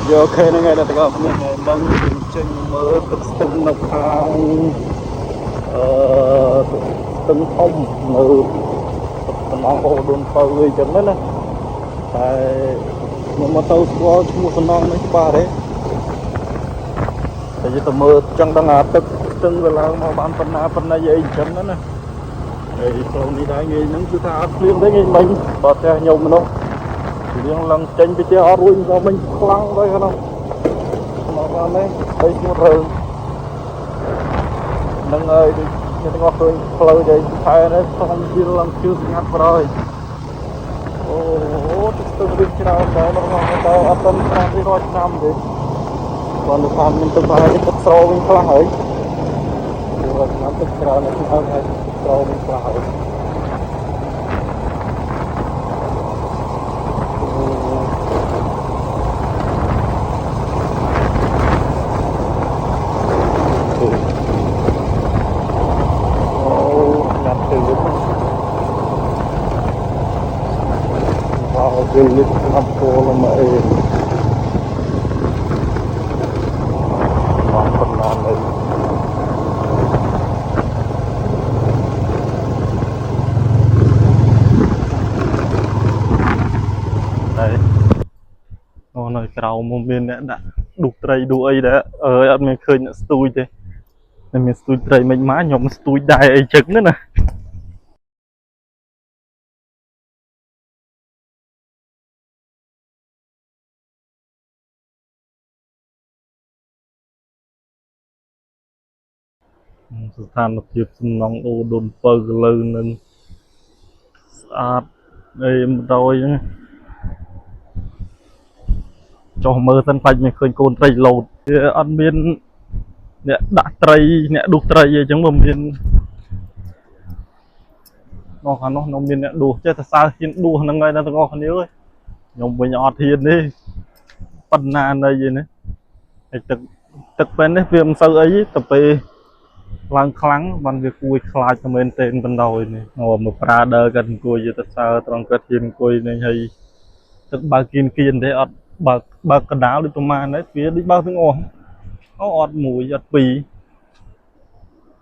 vô khe nó ngay là tao có ngày đang trên mơ tức từng nọc hàng từng thông mơ từng non hồ đồn phơi người chẳng đấy nè tại mà tao có một phần non mấy ba đấy tại vì tao mơ chẳng đang tức từng là mà bạn phần nào vậy chẳng đấy nè thì sau đi đại nghề những thứ tha liên đấy nghề mình và theo nhiều mình đâu thì riêng lần tranh với chơi ruồi cho mình lăng đây không mà vào đây đây một rừng nâng ơi thì như thế ngọt rồi phơi vậy thay đấy không đi lần chưa ngắt rồi ô tôi đi chơi nào đó nó ngon nó ở tâm sang đi rồi năm thì còn được làm mình tự phải cái tập sâu mình không hỏi rồi nó tự ra nó không hay sâu mình không hỏi Hãy subscribe cho kênh Ghiền Mì Gõ để không bỏ lỡ những nơi cầu một miền đã đục tray đuôi đã ở mình khơi nhận stui thế mình stui tray mình má nhóm stui đai ấy trứng nữa nèสถานភាពសំណង់អូដូនពៅលើនឹងស្អាតអីមិនដោយចុះមើលសិនបាច់មិនឃើញកូនត្រីលោតវាអត់មានអ្នកដាក់ត្រីអ្នកដួសត្រីអីចឹងមិនមាននោះខាងនោះនៅមានអ្នកដួសចេះតែសើហ៊ានដួសហ្នឹងហើយដល់ទាំងអស់គ្នាអើយខ្ញុំវិញអត់ហ៊ានទេប៉ុណ្ណានៃនេះហើយទឹកពេលនេះវាមិនសូវអីទៅពេលឡើងខ្លាំងបានវាគួយខ្លាចតែមែនទេបណ្ដោយនេះមកប្រាដើរគាត់អង្គុយទៅសើត្រង់គាត់ហ៊ានអង្គុយនេះហើយទឹកបើគៀនទេអត់បើកដាលដូចប្រមាណđấyវាដូចបើទាំងអស់អត់មួយអត់ពីរ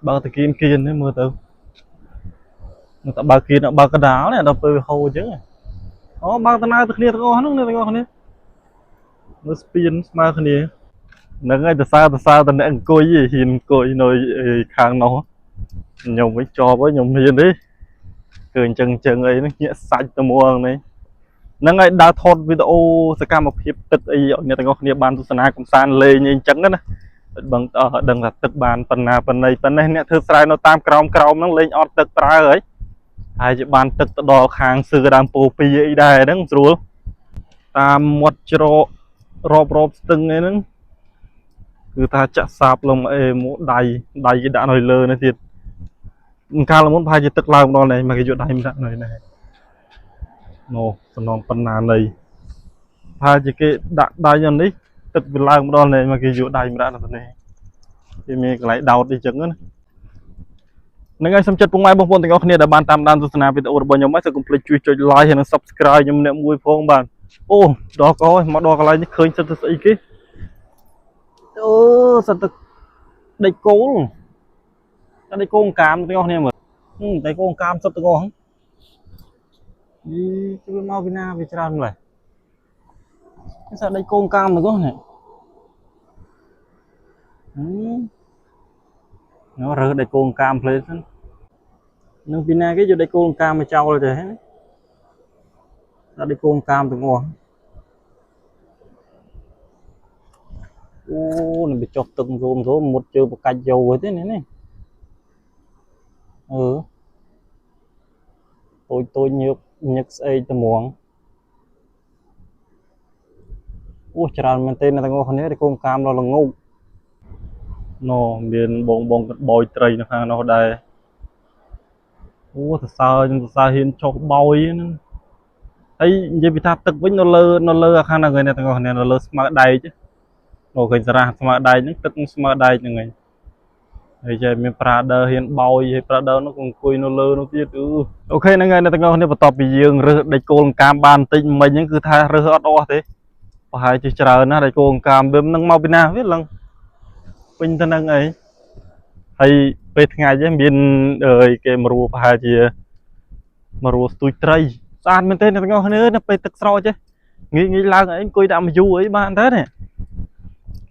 បើតគៀនទេមើលទៅតែបើគៀនបើកដាលនេះដល់ពេលហូរអញ្ចឹងអូបើតាណាទៅគ្នាទាំងអស់ហ្នឹងទាំងអស់គ្នាមើលស្ពានស្មើគ្នាហ្នឹងហើយទៅសើតែអ្នកអង្គុយហ៊ានអង្គុយនៅខាងនោះខ្ញុំវិញជាប់ហើយខ្ញុំហ៊ានទេគឺអញ្ចឹងអីហ្នឹងញាក់សាច់ទៅមួងនេះហ្នឹងហើយដើរថតវីដេអូសកម្មភាពទឹកអីឲ្យអ្នកទាំងអស់គ្នាបានទស្សនាកំសាន្តលេងអីអញ្ចឹងណាដឹងដឹងថាទឹកបានប៉ុណ្ណាប៉ុណ្ណេះអ្នកធ្វើស្រែនៅតាមក្រោមហ្នឹងលេងអត់ទឹកប្រើហើយជាបានទឹកទៅដល់ខាងសឿដើមពោពីអីដែរហ្នឹងស្រួលតាមមាត់ច្រករាប់ស្ទឹងអីហ្នឹងគឺថាចាក់សាបលំអេមកដៃគេដាក់នៅលើនេះទៀតកាលមុនប្រហែលជាទឹកឡើងម្ដងនេះមកគេយកដៃមកដាក់នៅនេះនោះសំណងប៉ុណ្ណានៃប្រហែលជាគេដាក់ដៃយ៉ាងនេះទឹកវាឡើងម្ដងនេះមកគេយកដៃមកដាក់នៅនេះគេមានកន្លែងដោតអីចឹងណាហ្នឹងហើយសូមចិត្តពុកម៉ែបងប្អូនទាំងអស់គ្នាដែលបានតាមដានទស្សនាវីដេអូរបស់ខ្ញុំហើយសូមកុំភ្លេចជួយចុច like ហើយនិង subscribe ខ្ញុំអ្នកមួយផងបាទអូដល់កោមកដល់កន្លែងនេះឃើញសិតទៅស្អីគេអូសិតទៅដេកគោលតែដេកគោកាមទាំងអស់គ្នាមើលដេកគោកាមសិតទាំងអស់ជួយមកពីណាវាច្រើនម្ល៉េះសិតដេកគោកាមទាំងអស់នេះnó rửa đây con cam lên nó pin này cái vô đây con cam mà trâu rồi thế ra đây con cam từ ngon ô này bị chọc từng rôm số một chơi một cành dầu rồi thế này tôi nhược xây từ muỗng ô tràn mình tên là ngon này con cam nó là ngu nó miền bông bồi trời nó hàng nó đây ô thật sao hiện cho bồi ấy như bị tháp tức với nó lơ khang là người này thằng này nó lơ smart đầy chứ nó gây ra smart đầy những tức smart đầy như người thì chơi miền Prada hiện bồi hay Prada nó còn cùi nó lơ nó tiết ok này người này thằng này bắt tập bị dương rửa để cô cam ban tinh mình những cứ tha rửa ọt thế hai chỉ chờ nó để cô cam bơm nâng mau bên nào biết lần bên thân nâng ấy hay về ngày chứ miền ơi cái mà rùa hai chỉ mà rùa tui trai san bên tên nó ngon nữa nóไป ទឹកស្រោច chứ nghĩឡើងấy coi đạm du ấy bạn thế này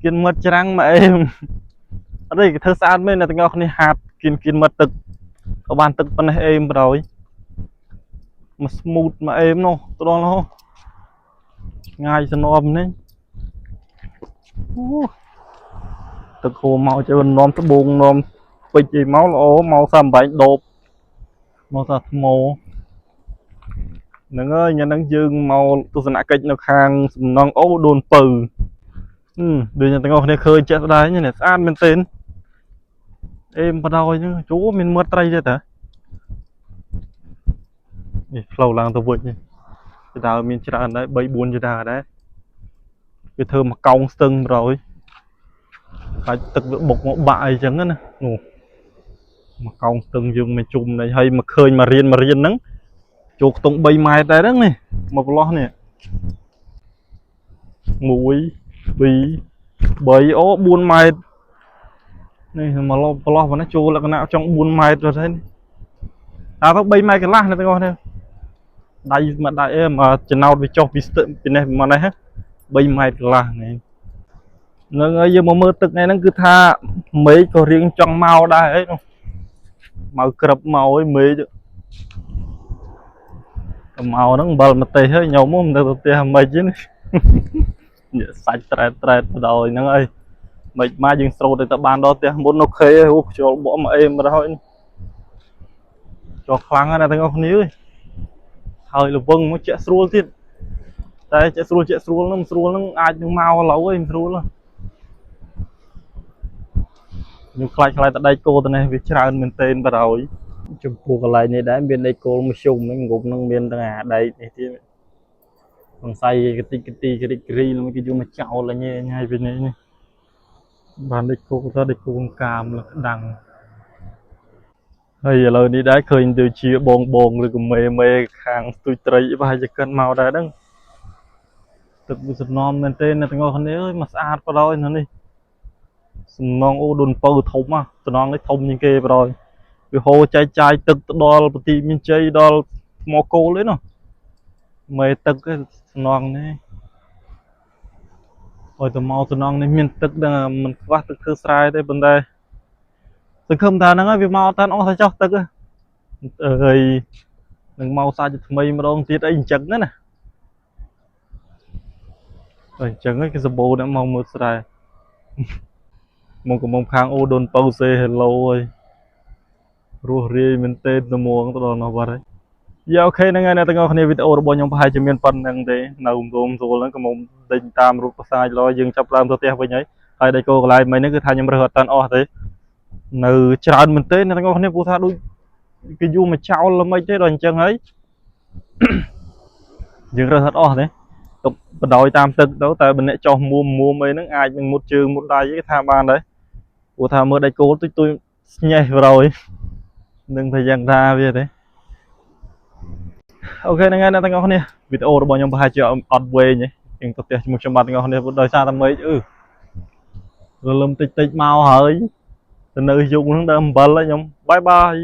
kiên mật trăng mà em ở đây cái thơ san bên là ngon này hạt kiên mậtទឹកcác bạnទឹកbên này em rồi mà smooth mà em nó tôi đó nó ngay cho nó đấyទឹកហូរមកជើងនាំត្បូងនាំពេជ្រអីមកល្អមក38ដបមកថាថ្មហ្នឹងហើយញ៉ាំហ្នឹងយើងមកទស្សនកិច្ចនៅខាងសំណង់អូដូនពៅដូចអ្នកទាំងអស់គ្នាឃើញជាក់ស្ដែងនេះស្អាតមែនទែនអេមបដ ாய் ហ្នឹងជួមានមើលត្រីទេតានេះផ្លូវឡើងទៅវិញនេះដើមមានច្រើនដែរ3 4ជាដើដែរវាធ្វើមកកោងស្ទឹងប្រយហើយ ទឹកវាបុកមកបាក់អីចឹងណានោះមកកោងស្ទឹងយើងមិនជុំនេះហើយមកឃើញមករៀនហ្នឹងចូលខ្ទង់3 ម៉ែត្រដែរហ្នឹងនេះមកប្រឡោះនេះ1 2 3អូ4 ម៉ែត្រនេះមកឡោប្រឡោះប៉ុណ្ណាចូលលក្ខណៈចង់4 ម៉ែត្រទៅតែទៅ3 ម៉ែត្រកន្លះណាទាំងអស់នេះដៃមកដៃអេមកចំណោតវាចុះពីស្ទឹងពីនេះមកនេះ3 ម៉ែត្រកន្លះនេះនឹងហើយយើងមកមើលទឹកនេះហ្នឹងគឺថាមេឃក៏រៀងចង់មកដែរអីនោះមកក្រឹបមកអីមេឃមកហ្នឹងអំបិលម្ទេសហើយញោមមិនទៅផ្ទះមិនទេនេះសាច់ត្រែតបដ ாய் ហ្នឹងអីមិនមកយើងស្រោតទៅបានដល់ផ្ទះមុនអូខេអូខ្យល់បក់មកអេមទៅហើយចុះខ្លាំងណាស់ទាំងអស់គ្នាហើយលវឹងមកជាក់ស្រួលទៀតតែជាក់ស្រួលហ្នឹងអាចនឹងមកឡូវអីមិនស្រួលខ្ញុំខ្លាចតដៃគោទៅនេះវាច្រើនមែនទែនបដ ாய் ចំពោះកន្លែងនេះដែរមានដីគោលមួយជុំហ្នឹងងប់ហ្នឹងមានទាំងអាដីនេះទៀតសង្ស័យកតិកទីក្រិចគ្រីហ្នឹងគេយកមកចោលញ៉ៃហើយពីនេះបានដីគោទៅដីគោកាមលក្ដាំងហើយឥឡូវនេះដែរឃើញដូចជាបងឬក៏មេខាងស្ទួយត្រីប្រហែលជាកិនមកដែរហ្នឹងទឹកវាសំណំមែនទេអ្នកទាំងអស់គ្នាអើយមកស្អាតបដ ாய் នៅនេះសំណងអូដូនពៅធំសំណងនេះធំជាងគេបដ ாய் វាហូរចែកចាយទឹកទៅដល់ប្រទីមានជ័យដល់ថ្មគោលទេនោះមេទឹកសំណងនេះហើយទៅមកសំណងនេះមានទឹកដល់មិនខ្វះទឹកធ្វើស្រែទេប៉ុន្តែសង្ឃឹមថាហ្នឹងហើយវាមកតាន់អស់ទៅចោះទឹកហើយនឹងមកសាច់ថ្មីម្ដងទៀតអីអញ្ចឹងណាអញ្ចឹងគេសម្បូរអ្នកមកមើលស្រែមកកំងខាងអូដូនពៅសេហេឡូហើយរស់រាយមែនទេត្មងទៅដល់នោះបាត់ហើយយ៉ាអូខេហ្នឹងហើយអ្នកទាំងអស់គ្នាវីដេអូរបស់ខ្ញុំប្រហែលជាមានប៉ុណ្្នឹងទេនៅរោមស្រួលហ្នឹងក៏មកដេញតាមរូបភាសាឡយើងចាប់ឡើងទៅផ្ទះវិញហើយដីគោកន្លែងមិញហ្នឹងគឺថាខ្ញុំរើសអត់តាន់អស់ទេនៅច្រើនមែនទេអ្នកទាំងអស់គ្នាព្រោះថាដូចគេយូរមកចោលល្មិចទេដល់អញ្ចឹងហើយយើងរើសអត់អស់ទេទៅបដ ாய் តាមទឹកទៅតែបើអ្នកចោះមួមអីហ្នឹងអាចនឹងមុតជើងមុតដៃគេថាបានដែរព្រោះថាមើលដីគោទុយស្ញេះបដ ாய் នឹងតែយ៉ាងថាវាទេអូខេហ្នឹងហើយអ្នកទាំងអស់គ្នាវីដេអូរបស់ខ្ញុំប្រហែលជាអត់វែងទេយើងទៅផ្ទះជាមួយខ្ញុំបាទទាំងអស់គ្នាដោយសារតែមេឃរលឹមតិចមកហើយទៅនៅយប់ហ្នឹងដើមអំបិលខ្ញុំបាយ